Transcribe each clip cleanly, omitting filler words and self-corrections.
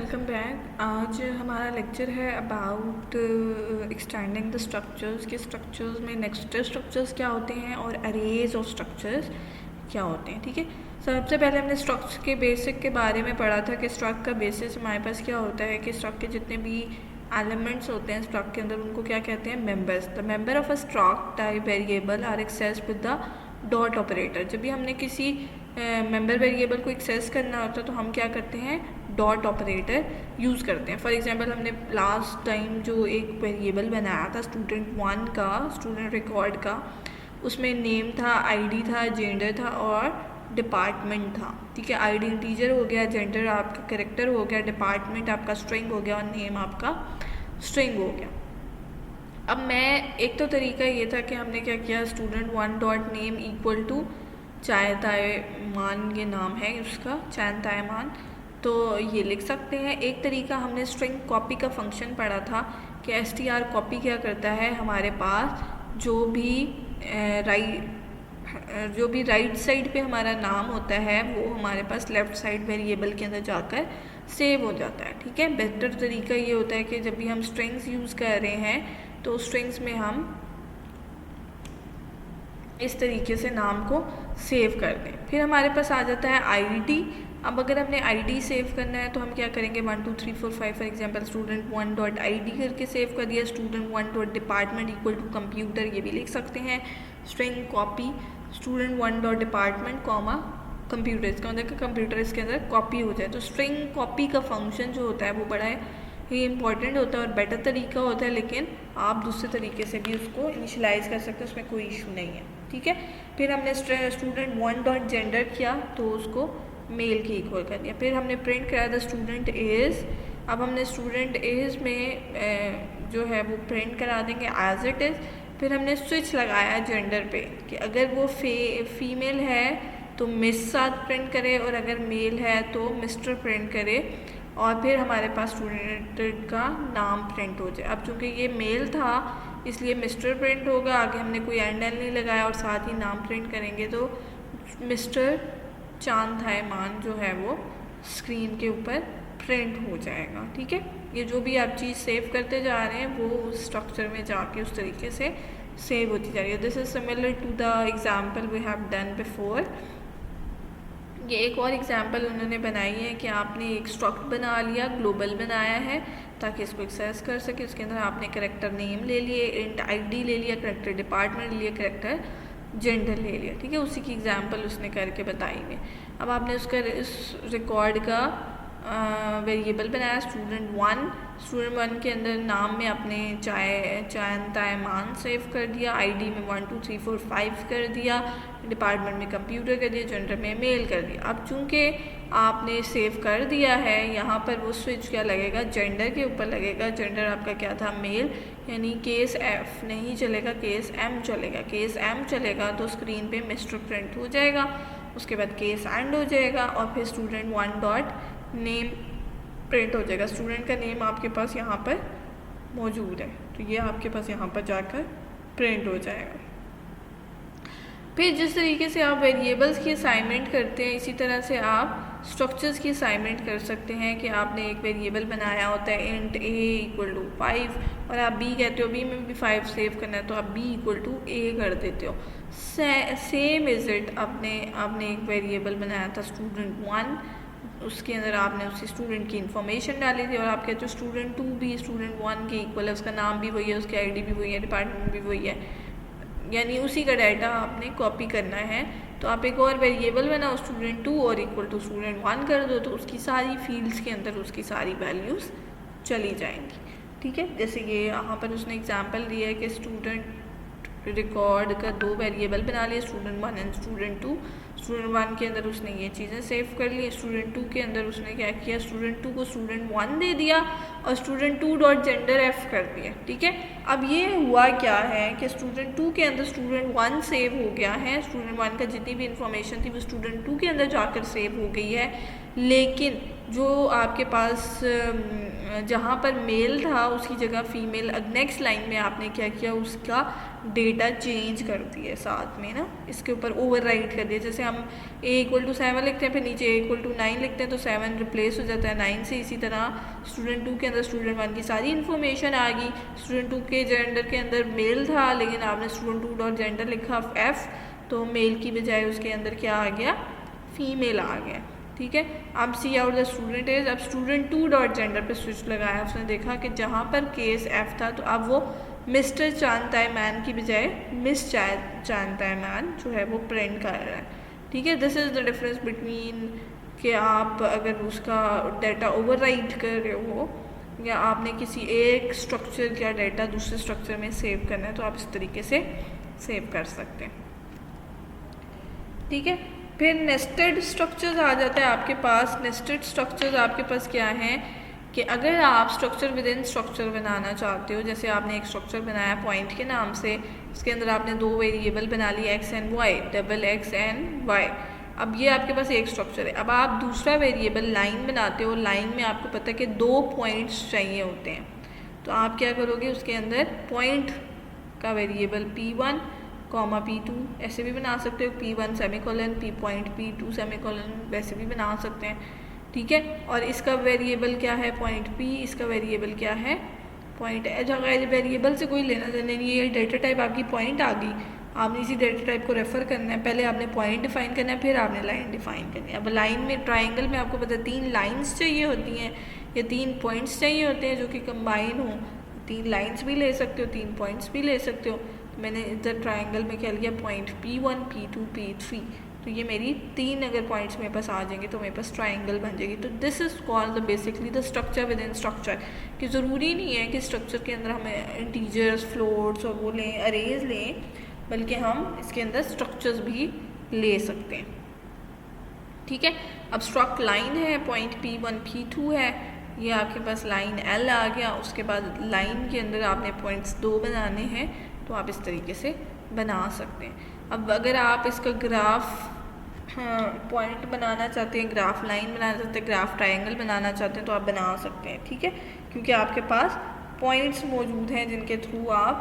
Welcome back. आज हमारा lecture है अबाउट एक्सटेंडिंग द स्ट्रक्चर्स के स्ट्रक्चर्स में नेक्स्ट स्ट्रक्चर्स क्या होते हैं और अरेज ऑफ स्ट्रक्चर्स क्या होते हैं। ठीक है, सबसे पहले हमने स्ट्रक्चर के बेसिक के बारे में पढ़ा था कि स्ट्रक्चर का बेसिस हमारे पास क्या होता है कि स्ट्रक्चर के जितने भी एलिमेंट्स होते हैं स्ट्रक्चर के अंदर उनको क्या कहते हैं, members. The member of a structure type variable are accessed with the dot operator. जब भी हमने किसी मेंबर वेरिएबल को एक्सेस करना होता है तो हम क्या करते हैं, डॉट ऑपरेटर यूज़ करते हैं। फॉर एग्जांपल हमने लास्ट टाइम जो एक वेरिएबल बनाया था स्टूडेंट 1 का, स्टूडेंट रिकॉर्ड का, उसमें नेम था, आईडी था, जेंडर था और डिपार्टमेंट था। ठीक है, आईडी इंटीजर हो गया, जेंडर आपका कैरेक्टर हो गया, डिपार्टमेंट आपका स्ट्रिंग हो गया और नेम आपका स्ट्रिंग हो गया। अब मैं एक तो तरीका ये था कि हमने क्या किया, student 1 dot name equal to चायतायमान, ये नाम है उसका, चायतायमान, तो ये लिख सकते हैं। एक तरीका हमने स्ट्रिंग कॉपी का फंक्शन पढ़ा था कि str कॉपी क्या करता है, हमारे पास जो भी राइट साइड पे हमारा नाम होता है वो हमारे पास लेफ्ट साइड वेरिएबल के अंदर जाकर सेव हो जाता है। ठीक है, बेहतर तरीका ये होता है कि जब भी हम स्ट्रिंग्स यूज़ कर रहे हैं तो स्ट्रिंग्स में हम इस तरीके से नाम को सेव कर दें। फिर हमारे पास आ जाता है आईडी। अब अगर हमने आईडी सेव करना है तो हम क्या करेंगे, 1 2 3 4 5 for example student 1 dot ID करके सेव कर दिया। Student 1 dot department equal to computer, ये भी लिख सकते हैं। String copy student 1 dot department comma computer, इसका मतलब कि कंप्यूटर इसके अंदर कॉपी हो जाए। तो स्ट्रिंग कॉपी का फंक्शन जो होता है वो बड़ा ही इंपॉर्टेंट होता है और बेटर तरीका होता है, लेकिन आप दूसरे तरीके से भी उसको इनिशियलाइज कर सकते हैं, उसमें कोई इशू नहीं है। ठीक है, फिर हमने स्टूडेंट 1 डॉट जेंडर किया तो उसको मेल के इक्वल कर दिया। फिर हमने प्रिंट कराया द स्टूडेंट इज़। अब हमने स्टूडेंट इज़ में जो है वो प्रिंट करा देंगे एज इट इज़। फिर हमने स्विच लगाया जेंडर पे कि अगर वो फीमेल है तो मिस साथ प्रिंट करे और अगर मेल है तो मिस्टर प्रिंट करे, और फिर हमारे पास स्टूडेंट का नाम प्रिंट हो जाए। अब चूँकि ये मेल था इसलिए मिस्टर प्रिंट होगा, आगे हमने कोई एंड नहीं लगाया और साथ ही नाम प्रिंट करेंगे तो मिस्टर चांतायमान जो है वो स्क्रीन के ऊपर प्रिंट हो जाएगा। ठीक है, ये जो भी आप चीज़ सेव करते जा रहे हैं वो उस स्ट्रक्चर में जाके उस तरीके से सेव होती जा रही है। This is similar to the example we have done before. ये एक और एग्जाम्पल उन्होंने बनाई है कि आपने एक स्ट्रक्ट बना लिया, ग्लोबल बनाया है ताकि इसको एक्सेस कर सके। उसके अंदर आपने करेक्टर नेम ले लिए, इंट आईडी ले लिया, करेक्टर डिपार्टमेंट ले लिया, करेक्टर जेंडर ले लिया। ठीक है, उसी की एग्जाम्पल उसने करके बताई है। अब आपने उसका इस रिकॉर्ड का वेरिएबल बनाया स्टूडेंट 1। स्टूडेंट 1 के अंदर नाम में आपने चायतायमान सेव कर दिया, आईडी में 1 2 3 4 5 कर दिया, डिपार्टमेंट में कंप्यूटर कर दिया, जेंडर में मेल कर दिया। अब चूँकि आपने सेव कर दिया है, यहाँ पर वो स्विच क्या लगेगा, जेंडर के ऊपर लगेगा। जेंडर आपका क्या था, मेल, यानी केस एफ नहीं चलेगा, केस एम चलेगा। केस एम चलेगा तो स्क्रीन पे मिस्टर प्रिंट हो जाएगा, उसके बाद केस एंड हो जाएगा और फिर स्टूडेंट 1 डॉट नेम प्रिंट हो जाएगा। स्टूडेंट का नेम आपके पास यहाँ पर मौजूद है तो ये आपके पास यहाँ पर जाकर प्रिंट हो जाएगा। फिर जिस तरीके से आप वेरिएबल्स की असाइनमेंट करते हैं इसी तरह से आप स्ट्रक्चर्स की असाइनमेंट कर सकते हैं कि आपने एक वेरिएबल बनाया होता है इंट a इक्वल टू 5 और आप b कहते हो, b में भी 5 सेव करना है तो आप b इक्वल टू a कर देते हो। सेम इज इट, आपने एक वेरिएबल बनाया था स्टूडेंट 1, उसके अंदर आपने उसी स्टूडेंट की इन्फॉर्मेशन डाली थी और आप कहते हो स्टूडेंट 2 भी स्टूडेंट 1 के इक्वल है, उसका नाम भी वही है, उसकी आईडी भी वही है, डिपार्टमेंट भी वही है, यानी उसी का डाटा आपने कॉपी करना है। तो आप एक और वेरिएबल बनाओ स्टूडेंट 2 और इक्वल टू स्टूडेंट 1 कर दो तो उसकी सारी फील्ड्स के अंदर उसकी सारी वैल्यूज़ चली जाएंगी। ठीक है, जैसे ये यहाँ पर उसने एग्जांपल दिया है कि स्टूडेंट रिकॉर्ड का 2 वेरिएबल बना लिए, स्टूडेंट 1 एंड स्टूडेंट 2। स्टूडेंट 1 के अंदर उसने ये चीज़ें सेव कर ली, स्टूडेंट 2 के अंदर उसने क्या किया, स्टूडेंट 2 को स्टूडेंट 1 दे दिया और स्टूडेंट 2 डॉट जेंडर एफ कर दिया। ठीक है, अब ये हुआ क्या है कि स्टूडेंट 2 के अंदर स्टूडेंट 1 सेव हो गया है, स्टूडेंट 1 का जितनी भी इंफॉर्मेशन थी वो स्टूडेंट 2 के अंदर जाकर सेव हो गई है, लेकिन जो आपके पास जहाँ पर मेल था उसकी जगह फीमेल, नेक्स्ट लाइन में आपने क्या किया, उसका डेटा चेंज कर दिया साथ में ना, इसके ऊपर ओवरराइट कर दिया। जैसे हम a=7 लिखते हैं, फिर नीचे a=9 लिखते हैं, तो 7 रिप्लेस हो जाता है 9 से। इसी तरह स्टूडेंट 2 के अंदर स्टूडेंट 1 की सारी इन्फॉर्मेशन आ गई। स्टूडेंट 2 के जेंडर के अंदर मेल था, लेकिन आपने स्टूडेंट 2 डॉट जेंडर लिखा F, तो मेल की बजाय उसके अंदर क्या आ गया, फीमेल आ गया। ठीक है, अब सी आउट द स्टूडेंट इज, अब स्टूडेंट 2 डॉट जेंडर पे स्विच लगाया, उसने देखा कि जहाँ पर केस F था तो अब वो मिस्टर जानता है मैन की बजाय मिस जानता है मैन जो है वो प्रिंट कर रहा है। ठीक है, this is the difference between कि आप अगर उसका डाटा ओवरराइट कर रहे हो या आपने किसी एक स्ट्रक्चर का डाटा दूसरे स्ट्रक्चर में सेव करना है, तो आप इस तरीके से सेव कर सकते हैं। ठीक है, फिर नेस्टेड स्ट्रक्चर्स आ जाता है आपके पास। नेस्टेड स्ट्रक्चर्स आपके पास क्या हैं कि अगर आप स्ट्रक्चर विद इन स्ट्रक्चर बनाना चाहते हो, जैसे आपने एक स्ट्रक्चर बनाया पॉइंट के नाम से, इसके अंदर आपने 2 वेरिएबल बना लिए x and y, XX and y। अब ये आपके पास एक स्ट्रक्चर है। अब आप दूसरा वेरिएबल लाइन बनाते हो, लाइन में आपको पता है कि 2 पॉइंट्स चाहिए होते हैं, तो आप क्या करोगे, उसके अंदर पॉइंट का वेरिएबल P1, P2 ऐसे भी बना सकते हो, P1 सेमीकोलन P2 सेमीकोलन, वैसे भी बना सकते हैं। ठीक है, और इसका वेरिएबल क्या है, पॉइंट P, इसका वेरिएबल क्या है, पॉइंट H। अगर वेरिएबल से कोई लेना देना नहीं है, ये डेटा टाइप आपकी पॉइंट आ गई, आपने इसी डेटा टाइप को रेफर करना है। पहले आपने पॉइंट डिफाइन करना है, फिर आपने लाइन डिफाइन करनी है। अब लाइन में, ट्राइंगल में आपको पता है 3 लाइन्स चाहिए होती हैं या 3 पॉइंट्स चाहिए होते हैं जो कि कंबाइन हो। 3 लाइन्स भी ले सकते हो, 3 पॉइंट्स भी ले सकते हो। मैंने इधर ट्राइंगल में क्या लिया, पॉइंट P1, P2, P3, तो ये मेरी 3 अगर पॉइंट्स मेरे पास आ जाएंगे तो मेरे पास ट्राइंगल बन जाएगी। तो this is called the basically the structure with in structure, कि ज़रूरी नहीं है कि स्ट्रक्चर के अंदर हमें इंटीजर्स, फ्लोट्स और वो लें, अरेज लें, बल्कि हम इसके अंदर स्ट्रक्चर्स भी ले सकते हैं। ठीक है, अब स्ट्रक्ट लाइन है, पॉइंट P1, P2 है, ये आपके पास लाइन L आ गया। उसके बाद लाइन के अंदर आपने पॉइंट्स 2 बनाने हैं, तो आप इस तरीके से बना सकते हैं। अब अगर आप इसका ग्राफ पॉइंट बनाना चाहते हैं, ग्राफ लाइन बनाना चाहते हैं, ग्राफ ट्रायंगल बनाना चाहते हैं, तो आप बना सकते हैं। ठीक है, क्योंकि आपके पास पॉइंट्स मौजूद हैं जिनके थ्रू आप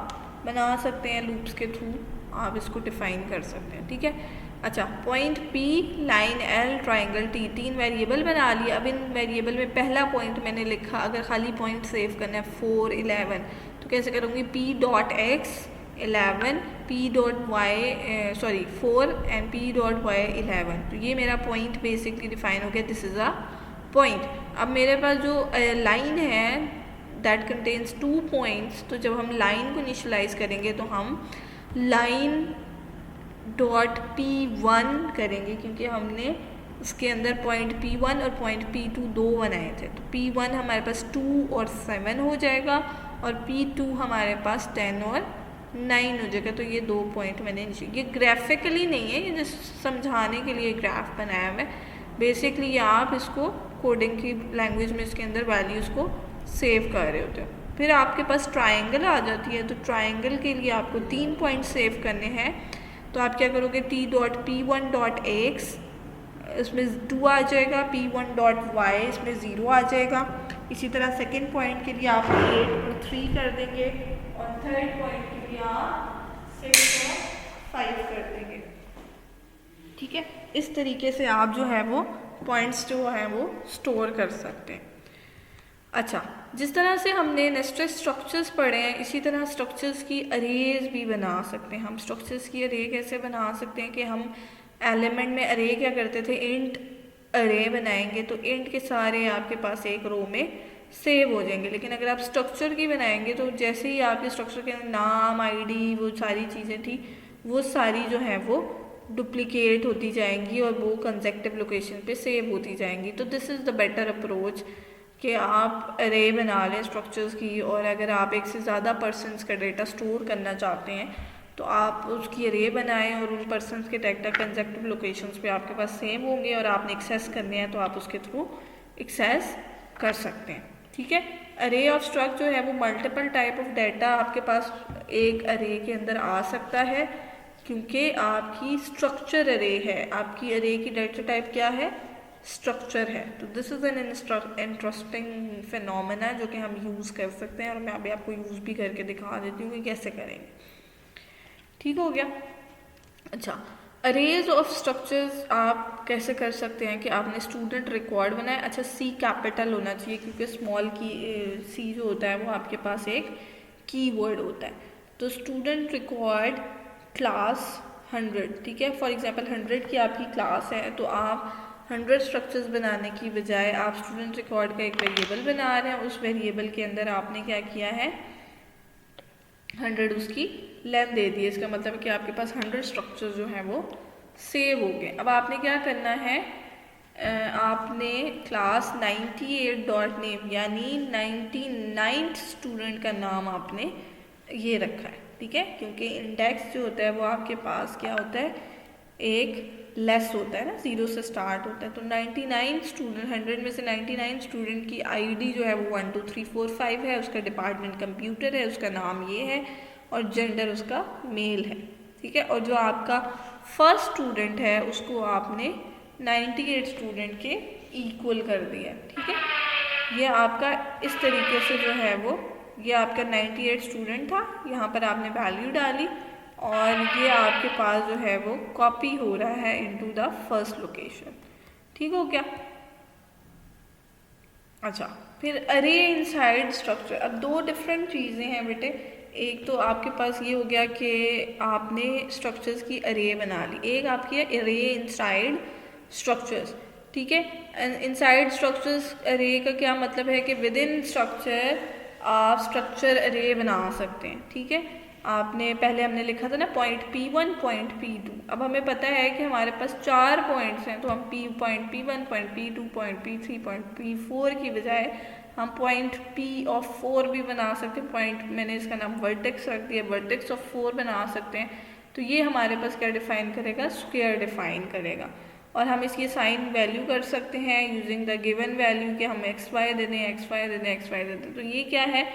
बना सकते हैं, लूप्स के थ्रू आप इसको डिफाइन कर सकते हैं। ठीक है, अच्छा, point P, line L, triangle T, 3 variable बना लिए। अब इन वेरिएबल में पहला पॉइंट मैंने लिखा, अगर खाली पॉइंट सेव करना है 4, 11, तो कैसे करूँगी, P.X 11, P.Y 4 एंड P.Y 11, तो ये मेरा पॉइंट बेसिकली डिफाइन हो गया, दिस इज़ अ पॉइंट। अब मेरे पास जो लाइन है दैट कंटेन्स 2 पॉइंट्स, तो जब हम लाइन को इनिशलाइज करेंगे तो हम लाइन डॉट P1 करेंगे, क्योंकि हमने इसके अंदर पॉइंट P1 और पॉइंट P2 दो बनाए थे। तो P1 हमारे पास 2 और 7 हो जाएगा और P2 हमारे पास 10 और 9 हो जाएगा। तो ये 2 पॉइंट मैंने नीचे, ये ग्राफिकली नहीं है, ये समझाने के लिए ग्राफ बनाया मैं। बेसिकली ये आप इसको कोडिंग की लैंग्वेज में इसके अंदर वैल्यूज़ को सेव कर रहे होते हो। फिर आपके पास ट्राइंगल आ जाती है, तो ट्राइंगल के लिए आपको 3 पॉइंट सेव करने हैं। तो आप क्या करोगे, T.P1.X इसमें 2 आ जाएगा, P1.Y इसमें 0 आ जाएगा। इसी तरह सेकेंड पॉइंट के लिए आप 8 और 3 कर देंगे और थर्ड पॉइंट के लिए आप 6 और 5 कर देंगे। ठीक है, इस तरीके से आप जो है वो पॉइंट्स जो है वो स्टोर कर सकते हैं। अच्छा, जिस तरह से हमने नेस्टेड स्ट्रक्चर्स पढ़े हैं, इसी तरह स्ट्रक्चर्स की अरेज भी बना सकते हैं। हम स्ट्रक्चर्स की अरे कैसे बना सकते हैं कि हम एलिमेंट में अरे क्या करते थे, इंट अरे बनाएंगे तो इंट के सारे आपके पास एक रो में सेव हो जाएंगे। लेकिन अगर आप स्ट्रक्चर की बनाएंगे तो जैसे ही आपके स्ट्रक्चर के नाम, आईडी, वो सारी चीज़ें थी, वो सारी जो है वो डुप्लीकेट होती जाएंगी और वो कंसेक्टिव लोकेशन पे सेव होती जाएंगी। तो this is the better approach कि आप अरे बना लें स्ट्रक्चर्स की, और अगर आप एक से ज़्यादा पर्सन्स का डेटा स्टोर करना चाहते हैं तो आप उसकी अरे बनाएं और उन पर्सन्स के डेटा कंसेक्टिव लोकेशंस पे आपके पास सेव होंगे और आपने एक्सेस करने हैं तो आप उसके थ्रू एक्सेस कर सकते हैं। ठीक है, अरे ऑफ स्ट्रक्ट जो है वो मल्टीपल टाइप ऑफ डाटा आपके पास एक अरे के अंदर आ सकता है, क्योंकि आपकी स्ट्रक्चर अरे है। आपकी अरे की डाटा टाइप क्या है, स्ट्रक्चर है। तो this is an interesting phenomena जो कि हम यूज़ कर सकते हैं, और मैं अभी आपको यूज़ भी करके दिखा देती हूँ कि कैसे करेंगे। ठीक हो गया। अच्छा, अरेज ऑफ स्ट्रक्चर्स आप कैसे कर सकते हैं कि आपने स्टूडेंट रिकॉर्ड बनाया। अच्छा, सी कैपिटल होना चाहिए क्योंकि स्मॉल की सी जो होता है वो आपके पास एक कीवर्ड होता है। तो स्टूडेंट रिकॉर्ड क्लास 100, ठीक है। फॉर एग्जांपल 100 की आपकी क्लास है, तो आप 100 स्ट्रक्चर्स बनाने की बजाय आप स्टूडेंट रिकॉर्ड का एक वेरिएबल बना रहे हैं। उस वेरिएबल के अंदर आपने क्या किया है, 100 उसकी लेंथ दे दी है। इसका मतलब है कि आपके पास 100 स्ट्रक्चर जो हैं वो सेव हो गए। अब आपने क्या करना है, आपने क्लास 98 डॉट नेम यानी 99 स्टूडेंट का नाम आपने ये रखा है, ठीक है। क्योंकि इंडेक्स जो होता है वो आपके पास क्या होता है, एक लेस होता है ना, 0 से स्टार्ट होता है। तो 99 स्टूडेंट, 100 में से 99 स्टूडेंट की आईडी जो है वो 1 2 3 4 5 है, उसका डिपार्टमेंट कंप्यूटर है, उसका नाम ये है और जेंडर उसका मेल है, ठीक है। और जो आपका फर्स्ट स्टूडेंट है उसको आपने 98 स्टूडेंट के इक्वल कर दिया, ठीक है। ये आपका इस तरीके से जो है वो, ये आपका 98 स्टूडेंट था, यहाँ पर आपने वैल्यू डाली और ये आपके पास जो है वो कॉपी हो रहा है इनटू द फर्स्ट लोकेशन। ठीक हो गया। अच्छा, फिर अरे इनसाइड स्ट्रक्चर। अब दो डिफरेंट चीज़ें हैं बेटे। एक तो आपके पास ये हो गया कि आपने स्ट्रक्चर्स की अरे बना ली, एक आपकी है अरे इनसाइड स्ट्रक्चर्स, ठीक है। इनसाइड स्ट्रक्चर्स अरे का क्या मतलब है कि विद इन स्ट्रक्चर आप स्ट्रक्चर अरे बना सकते हैं, ठीक है। आपने पहले हमने लिखा था ना पॉइंट P1 पॉइंट P2। अब हमें पता है कि हमारे पास 4 पॉइंट्स हैं, तो हम point P1 point P2 point P3 point P4 की बजाय हम पॉइंट P4 भी बना सकते हैं। पॉइंट मैंने इसका नाम वर्टेक्स रख दिया, वर्टेक्स ऑफ 4 बना सकते हैं। तो ये हमारे पास क्या डिफाइन करेगा, स्क्वायर डिफाइन करेगा। और हम इसकी साइन वैल्यू कर सकते हैं यूजिंग द गिवन वैल्यू कि हम एक्स वाई दे दें, एक्स वाई दे दें, एक्स वाई दे दें। तो ये क्या है,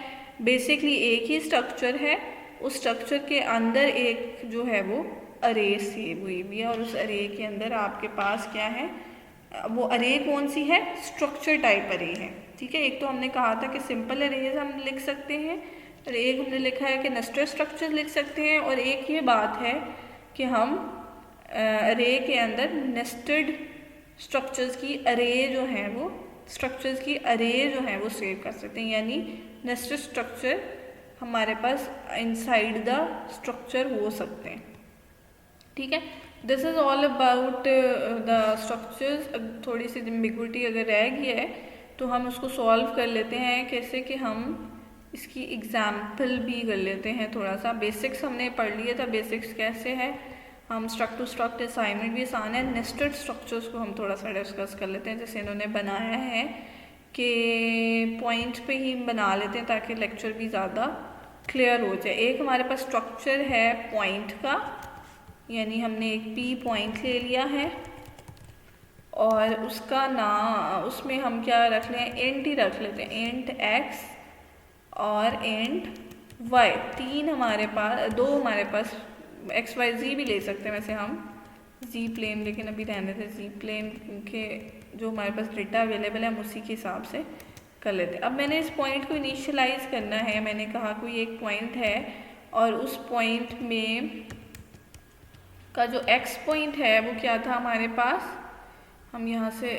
बेसिकली एक ही स्ट्रक्चर है, उस स्ट्रक्चर के अंदर एक जो है वो अरे सेव हुई हुई है, और उस अरे के अंदर आपके पास क्या है, वो अरे कौन सी है, स्ट्रक्चर टाइप अरे है, ठीक है। एक तो हमने कहा था कि सिंपल अरेज हम लिख सकते हैं, और एक हमने लिखा है कि नेस्टेड स्ट्रक्चर लिख सकते हैं, और एक ये बात है कि हम अरे के अंदर नेस्टेड स्ट्रक्चर्स की अरे जो है वो, स्ट्रक्चर्स की अरे जो है वो सेव कर सकते हैं। यानी नेस्टेड स्ट्रक्चर हमारे पास इनसाइड द स्ट्रक्चर हो सकते हैं, ठीक है। This is all about the structures. थोड़ी सी एम्बिग्विटी अगर रह गई है तो हम उसको सॉल्व कर लेते हैं कैसे, कि हम इसकी एग्जाम्पल भी कर लेते हैं। थोड़ा सा बेसिक्स हमने पढ़ लिया था, बेसिक्स कैसे है, हम स्ट्रक्ट टू स्ट्रक्ट असाइनमेंट भी आसान है। नेस्टेड स्ट्रक्चर्स को हम थोड़ा सा डिस्कस कर लेते हैं, जैसे इन्होंने बनाया है कि पॉइंट पे ही बना लेते हैं ताकि लेक्चर भी ज़्यादा क्लियर हो जाए। एक हमारे पास स्ट्रक्चर है पॉइंट का, यानी हमने एक P पॉइंट ले लिया है और उसका नाम, उसमें हम क्या रख लें, इंट ही रख लेते हैं, इंट x और इंट y। तीन हमारे पास, दो हमारे पास x y z भी ले सकते हैं वैसे हम, z प्लेन, लेकिन अभी रहने थे z प्लेन के जो हमारे पास डेटा अवेलेबल है हम उसी के हिसाब से कर लेते हैं। अब मैंने इस पॉइंट को इनिशियलाइज करना है। मैंने कहा कोई एक पॉइंट है और उस पॉइंट में का जो x पॉइंट है वो क्या था हमारे पास, हम यहाँ से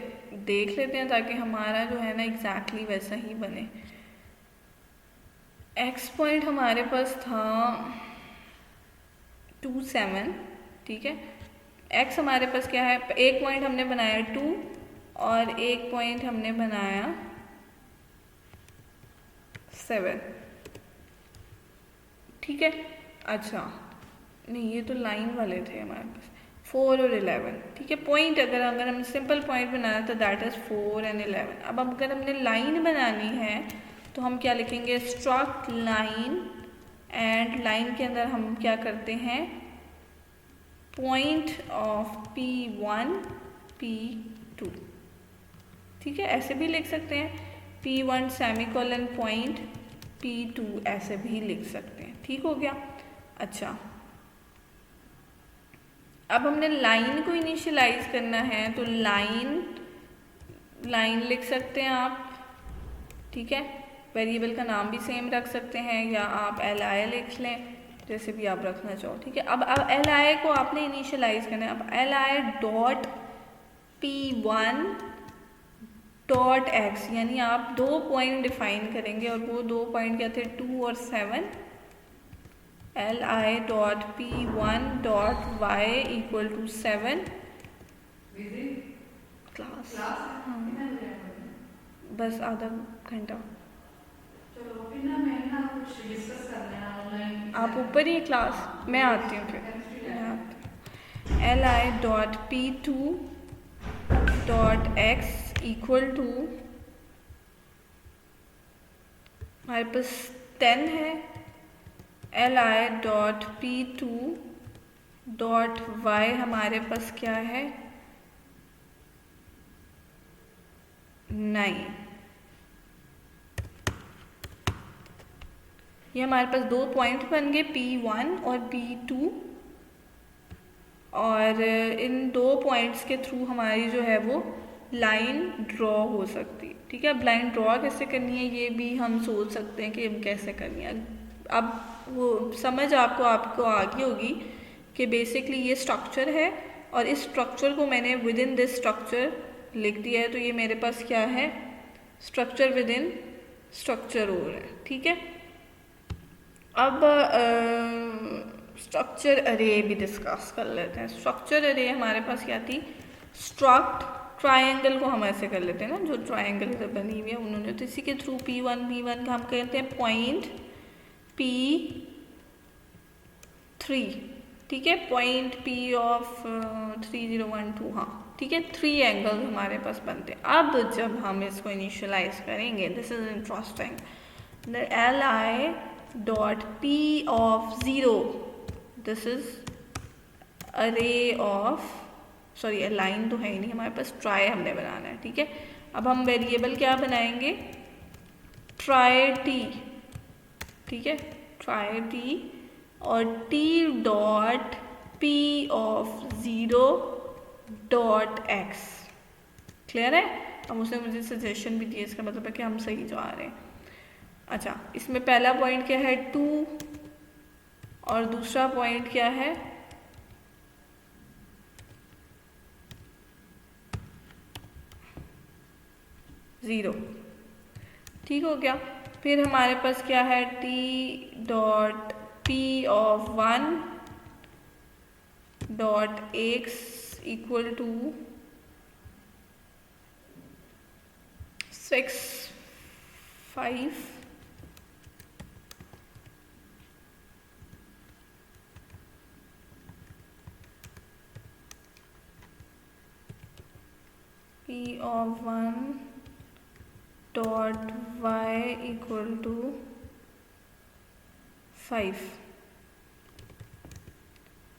देख लेते हैं ताकि हमारा जो है ना एग्जैक्टली वैसा ही बने। x पॉइंट हमारे पास था 27, ठीक है। x हमारे पास क्या है, एक पॉइंट हमने बनाया 2 और एक पॉइंट हमने बनाया 7, ठीक है। अच्छा नहीं, ये तो लाइन वाले थे हमारे पास, 4 और 11, ठीक है। पॉइंट अगर हम सिंपल पॉइंट बनाना तो दैट इज़ 4 एंड 11। अब अगर हमने लाइन बनानी है तो हम क्या लिखेंगे, स्ट्रक्ट लाइन, एंड लाइन के अंदर हम क्या करते हैं, पॉइंट ऑफ P1 P2, ठीक है। ऐसे भी लिख सकते हैं, P1 सेमीकोलन पॉइंट P2 ऐसे भी लिख सकते हैं, ठीक हो गया। अच्छा, अब हमने लाइन को इनिशियलाइज करना है, तो लाइन लाइन लिख सकते हैं आप, ठीक है। वेरिएबल का नाम भी सेम रख सकते हैं या आप li लिख लें, जैसे भी आप रखना चाहो, ठीक है। अब li को आपने इनिशियलाइज करना है। अब li dot p1 dot x, यानी आप 2 पॉइंट डिफाइन करेंगे और वो 2 पॉइंट क्या थे, 2 और 7। li dot p1 dot y equal to 7 class. हाँ, बस आधा घंटा। चलो फिर ना मैं ना कुछ डिस्कस करना है ऑनलाइन। आप ऊपर ही क्लास, मैं आती हूँ फिर। मैं आती हूँ। li dot p2 dot x equal to, हमारे पास 10 है। li dot p2 dot y हमारे पास क्या है, 9। ये हमारे पास 2 पॉइंट बन गए, P1 और P2, और इन 2 पॉइंट्स के थ्रू हमारी जो है वो लाइन ड्रॉ हो सकती है, ठीक है। अब लाइन ड्रॉ कैसे करनी है ये भी हम सोच सकते हैं कि हम कैसे करनी है। अब वो समझ आपको आ गई होगी कि बेसिकली ये स्ट्रक्चर है और इस स्ट्रक्चर को मैंने विद इन दिस स्ट्रक्चर लिख दिया है, तो ये मेरे पास क्या है, स्ट्रक्चर विद इन स्ट्रक्चर हो रहा है, ठीक है। अब स्ट्रक्चर अरे भी डिस्कस कर लेते हैं। स्ट्रक्चर अरे हमारे पास क्या थी, स्ट्रक्ट ट्रायंगल को हम ऐसे कर लेते हैं ना, जो ट्रायंगल इधर बनी हुई है उन्होंने, तो इसी के थ्रू P1 का हम कहते हैं पॉइंट P3, ठीक है। पॉइंट P ऑफ 3012, हाँ ठीक है। 3 एंगल हमारे पास बनते हैं। अब जब हम इसको इनिशियलाइज करेंगे, this is interesting, li dot p of 0, this is अरे ऑफ, सॉरी लाइन तो है ही नहीं हमारे पास, ट्राई हमने बनाना है, ठीक है। अब हम वेरिएबल क्या बनाएंगे, ट्राई t, ठीक है, ट्राई t, और t dot p of 0 dot x, clear है। अब उसने मुझे सजेशन भी दिया, इसका मतलब है कि हम सही जा रहे हैं। अच्छा, इसमें पहला पॉइंट क्या है 2 और दूसरा पॉइंट क्या है 0, ठीक हो गया। फिर हमारे पास क्या है t dot p of 1 dot x equal to 6 5 p of 1 dot y equal to 5,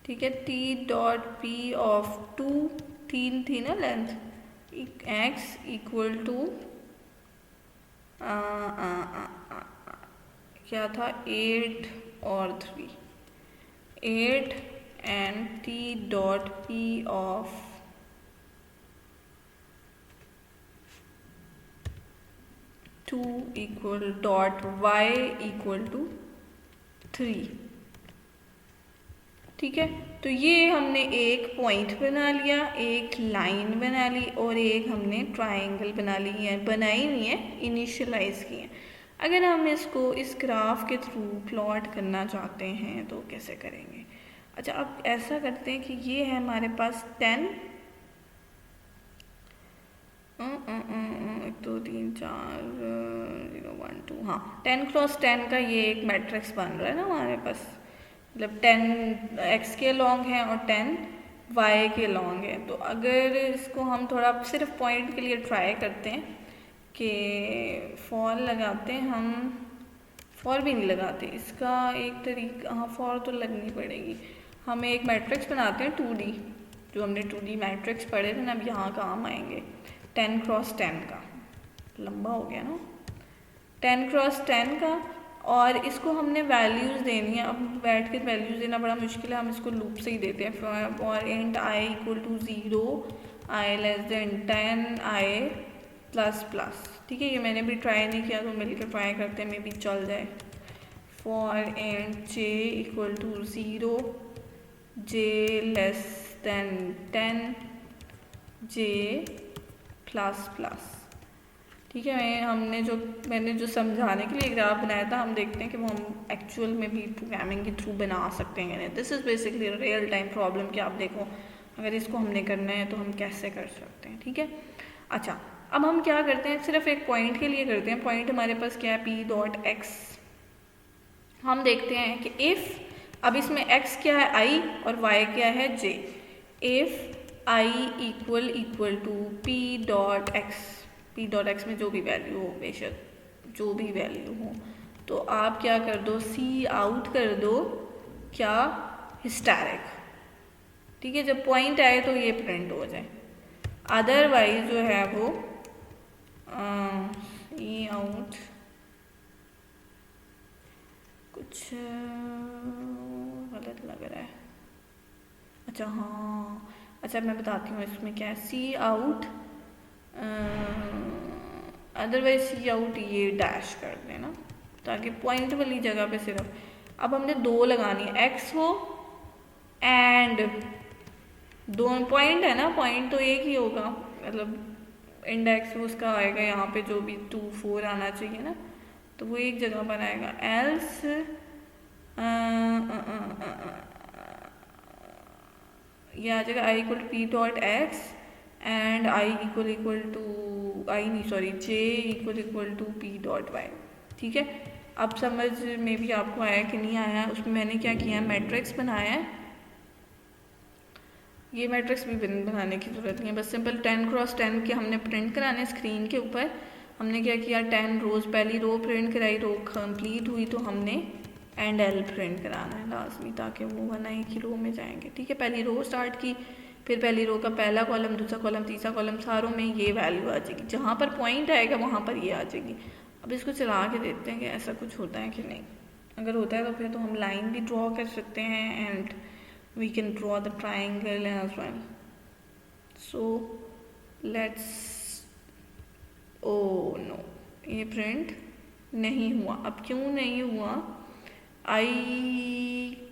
ठीक है। t डॉट p ऑफ 2, 3 थी ना लेंथ, x इक्वल टू क्या था 8 और 3, 8 and t dot p of 2 equal dot y equal to 3, ठीक है। तो ये हमने एक पॉइंट बना लिया, एक लाइन बना ली और एक हमने ट्रायंगल बना ली है, बनाई हुई है, इनिशियलाइज की है। अगर हम इसको इस ग्राफ के थ्रू प्लॉट करना चाहते हैं तो कैसे करेंगे। अच्छा, अब ऐसा करते हैं कि ये है हमारे पास 10, 1 2 3 4 0 1 2, हाँ 10 क्रॉस 10 का ये एक मैट्रिक्स बन रहा है ना हमारे पास, मतलब 10 x के लॉन्ग है और 10 y के लॉन्ग है। तो अगर इसको हम थोड़ा सिर्फ पॉइंट के लिए ट्राई करते हैं कि फॉर लगाते हैं, हम फॉर भी नहीं लगाते, इसका एक तरीका, हाँ फॉर तो लगनी पड़ेगी। हम एक मैट्रिक्स बनाते हैं 2D, जो हमने 2D मैट्रिक्स पढ़े थे ना, अब यहाँ काम आएंगे। 10 क्रॉस 10 का, लंबा हो गया ना, 10 क्रॉस 10 का, और इसको हमने वैल्यूज़ देनी है। अब बैठ के वैल्यूज़ देना बड़ा मुश्किल है, हम इसको लूप से ही देते हैं। For int i equal to 0, i less than 10, i plus plus. ठीक है, ये मैंने भी ट्राई नहीं किया तो मिलकर ट्राई करते हैं, मे बी चल जाए। For int J equal to 0, j less than 10, j plus plus. ठीक है, मैंने जो समझाने के लिए ग्राफ बनाया था, हम देखते हैं कि वो हम एक्चुअल में भी प्रोग्रामिंग के थ्रू बना सकते हैं। This is basically real time problem कि आप देखो अगर इसको हमने करना है तो हम कैसे कर सकते हैं। ठीक है, अच्छा अब हम क्या करते हैं, सिर्फ एक पॉइंट के लिए करते हैं। पॉइंट हमारे पास क्या है, पी डॉट एक्स। हम देखते हैं कि इफ़, अब इसमें x क्या है i और y क्या है j। If i equal to P dot x में जो भी वैल्यू हो, बेशक जो भी वैल्यू हो, तो आप क्या कर दो, सी आउट कर दो क्या, हिस्टेरिक। ठीक है, जब पॉइंट आए तो ये प्रिंट हो जाए, अदरवाइज जो है वो सी आउट कुछ गलत लग रहा है। अच्छा हाँ, अच्छा मैं बताती हूँ इसमें क्या है, सी आउट, अदरवाइज सी आउट ये डैश कर देना ताकि पॉइंट वाली जगह पे सिर्फ, अब हमने 2 लगानी है, एक्स हो एंड 2 पॉइंट है ना, पॉइंट तो एक ही होगा, मतलब इंडेक्स उसका आएगा यहाँ पे जो भी 2 4 आना चाहिए ना, तो वो एक जगह पर आएगा। एल्स ये आ जाएगा I equal to P dot X and J equal to P dot Y. ठीक है, अब समझ में भी आपको आया कि नहीं आया। उसमें मैंने क्या किया है, मैट्रिक्स बनाया है। ये मैट्रिक्स भी बनाने की ज़रूरत नहीं है, बस सिंपल 10 क्रॉस 10 के हमने प्रिंट कराने स्क्रीन के ऊपर। हमने क्या किया, 10 रोज, पहली रो प्रिंट कराई, रो कंप्लीट हुई तो हमने एंड एल प्रिंट कराना है लाजमी, ताकि वो वरना एक ही रो में जाएंगे। ठीक है, पहली रो स्टार्ट की, फिर पहली रो का पहला कॉलम, दूसरा कॉलम, तीसरा कॉलम, सारों में ये वैल्यू आ जाएगी, जहाँ पर पॉइंट आएगा वहाँ पर ये आ जाएगी। अब इसको चला के देखते हैं कि ऐसा कुछ होता है कि नहीं। अगर होता है तो फिर तो हम लाइन भी ड्रॉ कर सकते हैं and we can draw the triangle as well. So let's, oh no, ये प्रिंट नहीं हुआ। अब क्यों नहीं हुआ, आई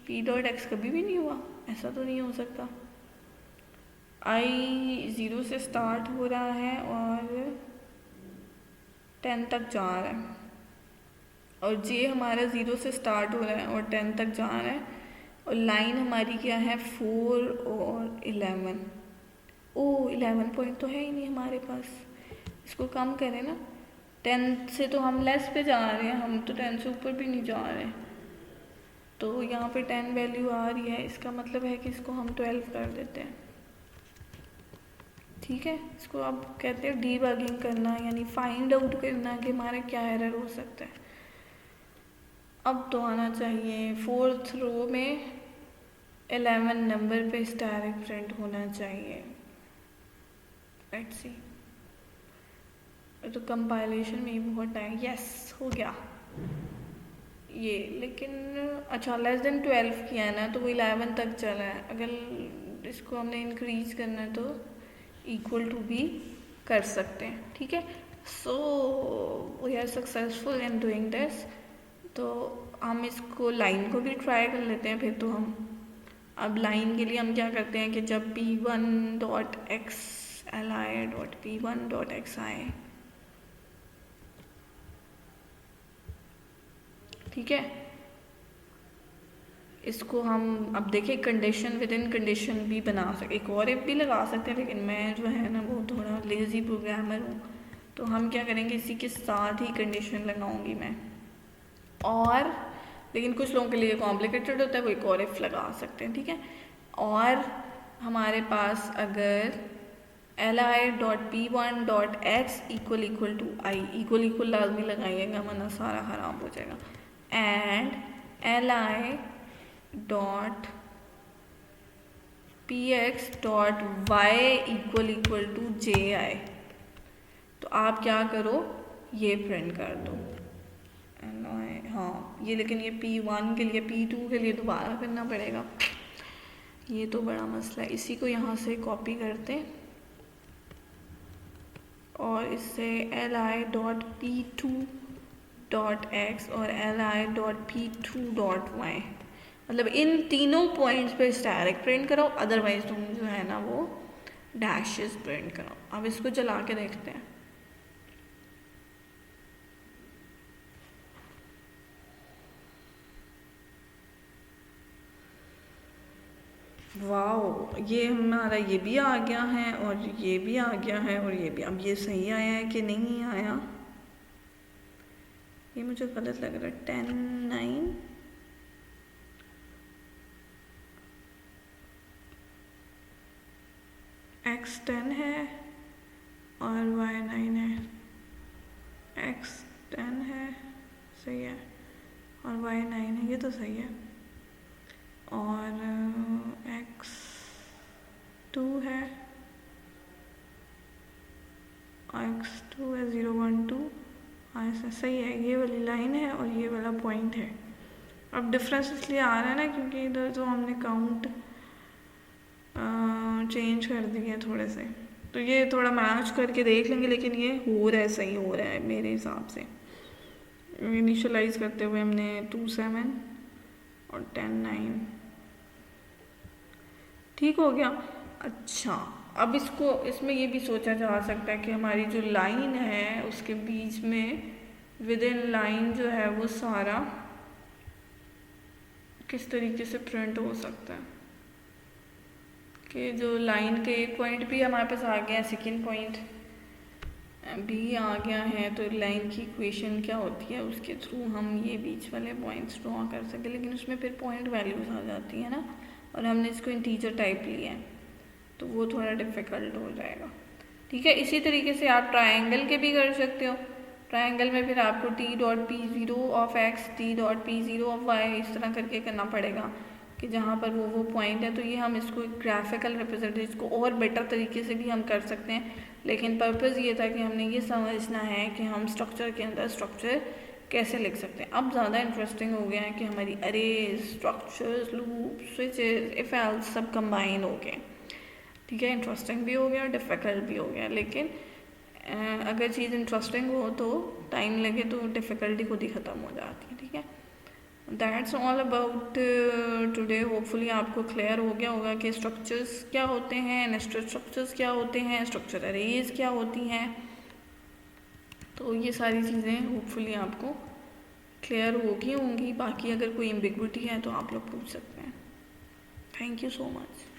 पी डॉट एक्स कभी भी नहीं हुआ, ऐसा तो नहीं हो सकता। आई 0 से स्टार्ट हो रहा है और 10 तक जा रहा है, और जे हमारा 0 से स्टार्ट हो रहा है और 10 तक जा रहा है, और लाइन हमारी क्या है 4 और 11। ओ 11 पॉइंट तो है ही नहीं हमारे पास, इसको कम करें ना। 10 से तो हम लेस पे जा रहे हैं, हम तो 10 से ऊपर भी नहीं जा रहे हैं, तो यहाँ पे 10 वैल्यू आ रही है, इसका मतलब है कि इसको हम 12 कर देते हैं। ठीक है, इसको आप कहते हैं डीबगिंग करना, यानी फाइंड आउट करना कि हमारा क्या एरर हो सकता है। अब तो आना चाहिए 4th रो में 11 नंबर पे स्टैटिक प्रिंट होना चाहिए। लेट्स सी, तो कंपाइलेशन में ही बहुत टाइम, यस हो गया ये, लेकिन अच्छा लेस देन 12 किया है ना, तो वो 11 तक चला है। अगर इसको हमने इंक्रीज करना है तो इक्वल टू भी कर सकते हैं। ठीक है, so we are successful in doing this. तो हम इसको लाइन को भी ट्राई कर लेते हैं फिर तो हम। अब लाइन के लिए हम क्या करते हैं कि जब p1 dot x li dot p1 dot x आए, ठीक है, इसको हम अब देखिए कंडीशन विद इन कंडीशन भी बना सकते, एक और इफ भी लगा सकते हैं, लेकिन मैं जो है ना वो थोड़ा लेज़ी प्रोग्रामर हूँ, तो हम क्या करेंगे, इसी के साथ ही कंडीशन लगाऊंगी मैं। और लेकिन कुछ लोगों के लिए कॉम्प्लिकेटेड होता है, वो एक और इफ लगा सकते हैं। ठीक है, और हमारे पास अगर li dot p1 dot X equal to I, equal लाजमी लगाइएगा वरना सारा खराब हो जाएगा, and li dot P X dot Y equal to J I, तो आप क्या करो, ये प्रिंट कर दो हाँ ये, लेकिन ये P1 के लिए, P2 के लिए दोबारा करना पड़ेगा, ये तो बड़ा मसला है। इसी को यहाँ से कॉपी करते और इससे li.p2.x और li.p2.y, मतलब इन तीनों पॉइंट्स पे डायरेक्ट प्रिंट कराओ, अदरवाइज तुम जो है ना वो डैशेस प्रिंट कराओ। अब इसको चला के देखते हैं। वाओ, ये हमारा ये भी आ गया है और ये भी आ गया है और ये भी। अब ये सही आया है कि नहीं आया, ये मुझे गलत लग रहा है। 10 9 x 10 है और y 9 है। x 10 है, सही है, और y 9 है, ये तो सही है। और x 2 है, x 2 है, 0 1 2, ऐसा सही है। ये वाली लाइन है और ये वाला पॉइंट है। अब डिफरेंस इसलिए आ रहा है ना क्योंकि इधर जो हमने काउंट चेंज कर दिए थोड़े से, तो ये थोड़ा मैच करके देख लेंगे, लेकिन ये हो रहा है, सही हो रहा है मेरे हिसाब से। इनिशियलाइज करते हुए हमने 2 7 और 10 9, ठीक हो गया। अच्छा, अब इसमें ये भी सोचा जा सकता है कि हमारी जो लाइन है उसके बीच में विद इन लाइन जो है वो सारा किस तरीके से प्रिंट हो सकता है कि जो लाइन के एक पॉइंट भी हमारे पास आ गया है, सेकेंड पॉइंट भी आ गया है, तो लाइन की इक्वेशन क्या होती है उसके थ्रू हम ये बीच वाले पॉइंट्स ड्रॉ कर सकें, लेकिन उसमें फिर पॉइंट वैल्यूज आ जाती है ना, और हमने इसको इंटीजर टाइप लिया है तो वो थोड़ा डिफ़िकल्ट हो जाएगा। ठीक है, इसी तरीके से आप ट्रायंगल के भी कर सकते हो। ट्रायंगल में फिर आपको t.p0 of x, t.p0 of y इस तरह करके करना पड़ेगा कि जहाँ पर वो पॉइंट है। तो ये हम इसको एक ग्राफिकल रिप्रेजेंटेशन को और बेटर तरीके से भी हम कर सकते हैं, लेकिन पर्पज़ ये था कि हमने ये समझना है कि हम स्ट्रक्चर के अंदर स्ट्रक्चर कैसे लिख सकते हैं। अब ज़्यादा इंटरेस्टिंग हो गया है कि हमारी arrays, structures, loop, switches, if else सब कंबाइन हो गए। ठीक है, इंटरेस्टिंग भी हो गया और डिफ़िकल्ट भी हो गया, लेकिन अगर चीज़ इंटरेस्टिंग हो तो टाइम लगे तो डिफ़िकल्टी खुद ही ख़त्म हो जाती है। ठीक है, that's all about today. Hopefully आपको क्लियर हो गया होगा कि स्ट्रक्चर्स क्या होते हैं, नेस्टेड स्ट्रक्चर्स क्या होते हैं, स्ट्रक्चर अरेज क्या होती हैं। तो ये सारी चीज़ें होपफुली आपको क्लियर होंगी। बाकी अगर कोई एम्बिग्विटी है तो आप लोग पूछ सकते हैं। Thank you so much.